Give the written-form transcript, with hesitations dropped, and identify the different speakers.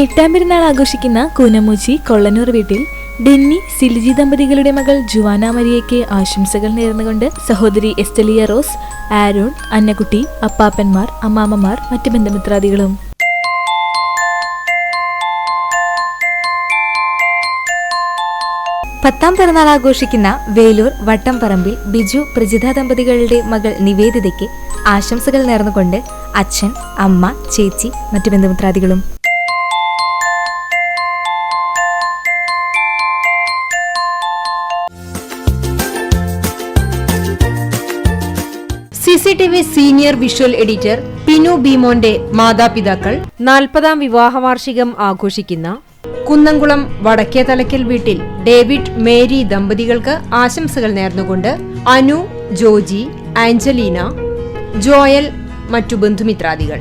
Speaker 1: എട്ടാം പെരുന്നാൾ ആഘോഷിക്കുന്ന കൂനമൂച്ചി കൊള്ളനൂർ വീട്ടിൽ ഡെന്നി സിലിജി ദമ്പതികളുടെ മകൾ ജുവാന മരിയയ്ക്ക് ആശംസകൾ നേർന്നുകൊണ്ട് സഹോദരി എസ്റ്റലിയ റോസ്, ആരോൺ, അന്നക്കുട്ടി, അപ്പാപ്പന്മാർ, അമ്മാമ്മമാർ, മറ്റ് ബന്ധുമിത്രാദികളും.
Speaker 2: പത്താം പിറന്നാൾ ആഘോഷിക്കുന്ന വേലൂർ വട്ടംപറമ്പിൽ ബിജു പ്രജിത ദമ്പതികളുടെ മകൾ നിവേദിതയ്ക്ക് ആശംസകൾ നേർന്നുകൊണ്ട് അച്ഛൻ, അമ്മ, ചേച്ചി, മറ്റു ബന്ധുമിത്രാദികളും.
Speaker 3: CCTV senior visual editor Pinu ബീമോന്റെ മാതാപിതാക്കൾ 40-ാം വിവാഹവാർഷികം ആഘോഷിക്കുന്ന കുന്നംകുളം വടക്കേ തലക്കൽ വീട്ടിൽ ഡേവിഡ്, മേരി ദമ്പതികൾക്ക് ആശംസകൾ നേർന്നുകൊണ്ട് അനു, ജോജി, ആഞ്ചലീന, ജോയൽ, മറ്റു ബന്ധുമിത്രാദികൾ.